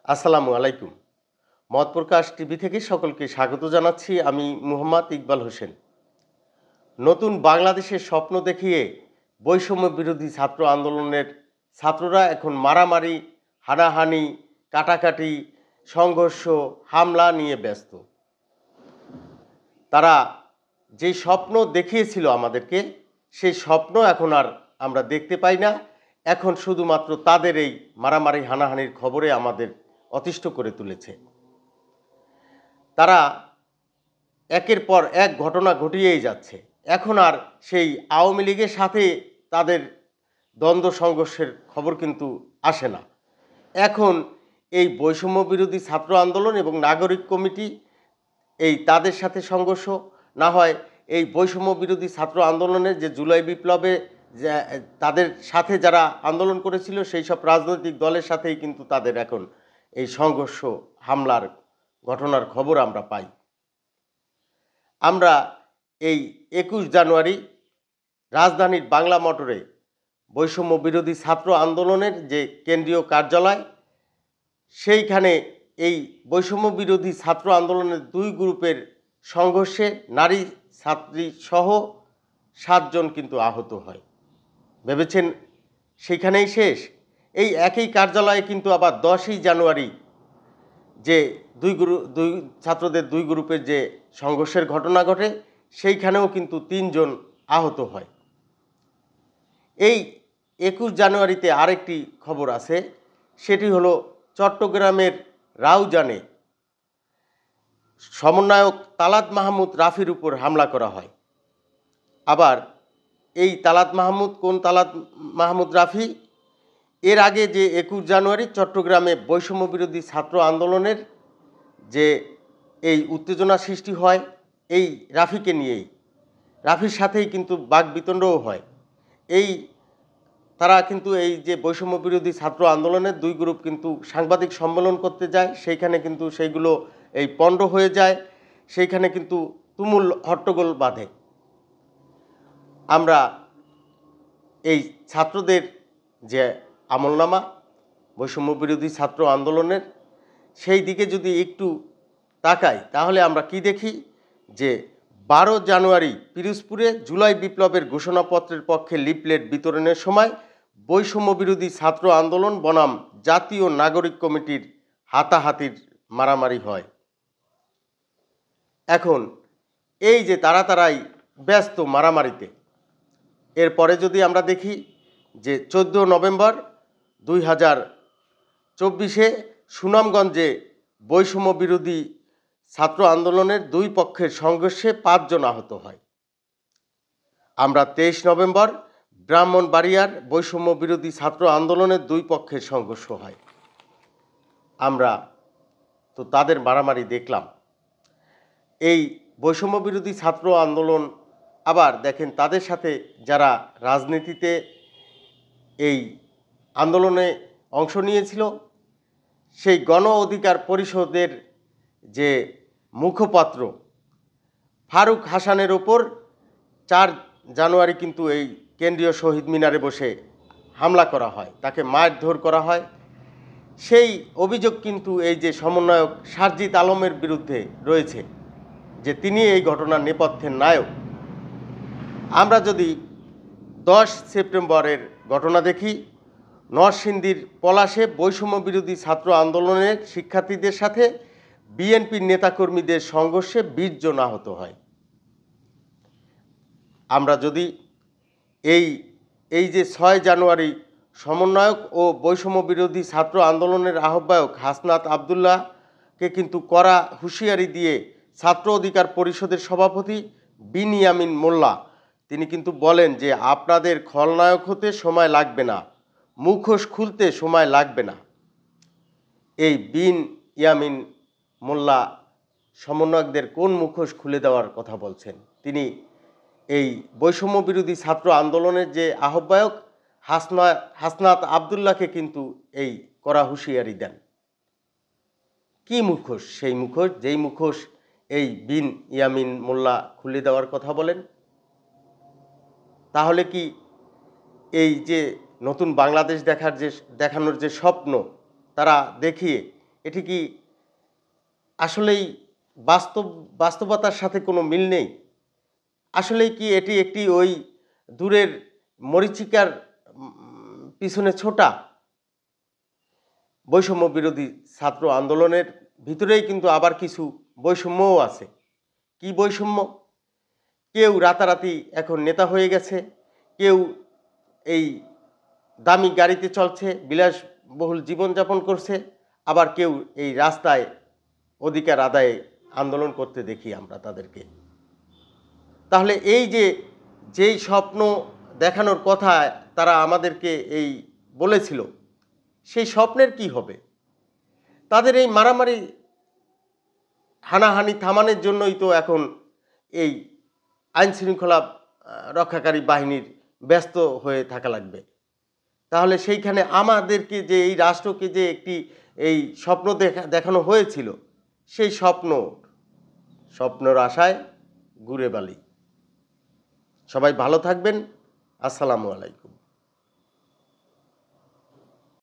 আসসালামু আলাইকুম। মত প্রকাশ টিভি থেকে সকলকে স্বাগত জানাচ্ছি। আমি মুহাম্মদ ইকবাল হোসেন। নতুন বাংলাদেশের স্বপ্ন দেখিয়ে বৈষম্য বিরোধী ছাত্র আন্দোলনের ছাত্ররা এখন মারামারি, হানাহানি, কাটাকাটি, সংঘর্ষ, হামলা নিয়ে ব্যস্ত। তারা যে স্বপ্ন দেখিয়েছিল আমাদেরকে, সেই স্বপ্ন এখন আর আমরা দেখতে পাই না। এখন শুধুমাত্র তাদের এই মারামারি, হানাহানির খবরে আমাদের অতিষ্ঠ করে তুলেছে। তারা একের পর এক ঘটনা ঘটিয়েই যাচ্ছে। এখন আর সেই আওয়ামী লীগের সাথে তাদের দ্বন্দ্ব সংঘর্ষের খবর কিন্তু আসে না। এখন এই বৈষম্য বিরোধী ছাত্র আন্দোলন এবং নাগরিক কমিটি এই তাদের সাথে সংঘর্ষ, না হয় এই বৈষম্য বিরোধী ছাত্র আন্দোলনের যে জুলাই বিপ্লবে তাদের সাথে যারা আন্দোলন করেছিল সেই সব রাজনৈতিক দলের সাথেই কিন্তু তাদের এখন এই সংঘর্ষ, হামলার ঘটনার খবর আমরা পাই। আমরা এই ২১ জানুয়ারি রাজধানীর বাংলা মোটরে বৈষম্য বিরোধী ছাত্র আন্দোলনের যে কেন্দ্রীয় কার্যালয়, সেইখানে এই বৈষম্য বিরোধী ছাত্র আন্দোলনের দুই গ্রুপের সংঘর্ষে নারী ছাত্রী সহ ৭ জন কিন্তু আহত হয়। ভেবেছেন সেইখানেই শেষ? এই একই কার্যালয়ে কিন্তু আবার ১০ই জানুয়ারি যে দুই ছাত্রদের দুই গ্রুপের যে সংঘর্ষের ঘটনা ঘটে, সেইখানেও কিন্তু ৩ জন আহত হয়। এই ২১ জানুয়ারিতে আরেকটি খবর আছে, সেটি হলো চট্টগ্রামের রাউজানে সমন্বয়ক তালাত মাহমুদ রাফির উপর হামলা করা হয়। আবার এই তালাত মাহমুদ কোন তালাত মাহমুদ রাফি? এর আগে যে ২১ জানুয়ারি চট্টগ্রামে বৈষম্য বিরোধী ছাত্র আন্দোলনের যে এই উত্তেজনা সৃষ্টি হয়, এই রাফিকে নিয়েই, রাফির সাথেই কিন্তু বাকবিতণ্ডও হয়। তারা কিন্তু এই যে বৈষম্য বিরোধী ছাত্র আন্দোলনের দুই গ্রুপ কিন্তু সাংবাদিক সম্মেলন করতে যায়, সেইখানে কিন্তু সেইগুলো এই পণ্ড হয়ে যায়, সেইখানে কিন্তু তুমুল হট্টগোল বাধে। আমরা এই ছাত্রদের যে আমলনামা বৈষম্য বিরোধী ছাত্র আন্দোলনের, সেই দিকে যদি একটু তাকাই, তাহলে আমরা কি দেখি যে ১২ জানুয়ারি পিরোজপুরে জুলাই বিপ্লবের ঘোষণাপত্রের পক্ষে লিফলেট বিতরণের সময় বৈষম্য বিরোধী ছাত্র আন্দোলন বনাম জাতীয় নাগরিক কমিটির হাতাহাতির মারামারি হয়। এখন এই যে তারাই ব্যস্ত মারামারিতে, এরপরে যদি আমরা দেখি যে ১৪ নভেম্বর ২০২৪-এ সুনামগঞ্জে বৈষম্য বিরোধী ছাত্র আন্দোলনের দুই পক্ষের সংঘর্ষে ৫ জন আহত হয়। আমরা ২৩ নভেম্বর ব্রাহ্মণবাড়িয়ার বৈষম্য বিরোধী ছাত্র আন্দোলনের দুই পক্ষের সংঘর্ষ হয়। আমরা তো তাদের মারামারি দেখলাম। এই বৈষম্য বিরোধী ছাত্র আন্দোলন, আবার দেখেন তাদের সাথে যারা রাজনীতিতে এই আন্দোলনে অংশ নিয়েছিল, সেই গণ অধিকার পরিষদের যে মুখপাত্র ফারুক হাসানের ওপর ৪ জানুয়ারি কিন্তু এই কেন্দ্রীয় শহীদ মিনারে বসে হামলা করা হয়, তাকে মারধর করা হয়। সেই অভিযোগ কিন্তু এই যে সমন্বয়ক সারজিৎ আলমের বিরুদ্ধে রয়েছে, যে তিনি এই ঘটনার নেপথ্যের নায়ক। আমরা যদি ১০ সেপ্টেম্বরের ঘটনা দেখি, নরসিংদীর পলাশে বৈষম্য বিরোধী ছাত্র আন্দোলনের শিক্ষার্থীদের সাথে বিএনপির নেতাকর্মীদের সংঘর্ষে ২০ জন আহত হয়। আমরা যদি এই যে ৬ জানুয়ারি সমন্বয়ক ও বৈষম্য বিরোধী ছাত্র আন্দোলনের আহ্বায়ক হাসনাত আবদুল্লাহকে কিন্তু কড়া হুঁশিয়ারি দিয়ে ছাত্র অধিকার পরিষদের সভাপতি বিনিয়ামিন মোল্লা তিনি কিন্তু বলেন যে আপনাদের খলনায়ক হতে সময় লাগবে না, মুখোশ খুলতে সময় লাগবে না। এই বিনিয়ামিন মোল্লা সমন্বয়কদের কোন মুখোশ খুলে দেওয়ার কথা বলছেন? তিনি এই বৈষম্য বিরোধী ছাত্র আন্দোলনের যে আহ্বায়ক হাসনাত আবদুল্লাহকে কিন্তু এই কড়া হুঁশিয়ারি দেন। কি মুখোশ? সেই মুখোশ, যেই মুখোশ এই বিনিয়ামিন মোল্লা খুলে দেওয়ার কথা বলেন। তাহলে কি এই যে নতুন বাংলাদেশ দেখানোর যে স্বপ্ন তারা দেখিয়ে এটি কি আসলেই বাস্তবতার সাথে কোনো মিল নেই? আসলেই কি এটি একটি ওই দূরের মরীচিকার পিছনে ছোটা? বৈষম্য বিরোধী ছাত্র আন্দোলনের ভিতরেই কিন্তু আবার কিছু বৈষম্যও আছে। কি বৈষম্য? কেউ রাতারাতি এখন নেতা হয়ে গেছে, কেউ এই দামি গাড়িতে চলছে, বিলাসবহুল জীবনযাপন করছে, আবার কেউ এই রাস্তায় অধিকার আদায়ে আন্দোলন করতে দেখি আমরা তাদেরকে। তাহলে এই যে যেই স্বপ্ন দেখানোর কথা তারা আমাদেরকে এই বলেছিল, সেই স্বপ্নের কি হবে? তাদের এই মারামারি হানাহানি থামানোর জন্যই তো এখন এই আইনশৃঙ্খলা রক্ষাকারী বাহিনীর ব্যস্ত হয়ে থাকা লাগবে। তাহলে সেইখানে আমাদেরকে যে এই রাষ্ট্রকে যে একটি এই স্বপ্ন দেখানো হয়েছিল, সেই স্বপ্নর আশায় ঘুরে বালি। সবাই ভালো থাকবেন। আসসালামু আলাইকুম।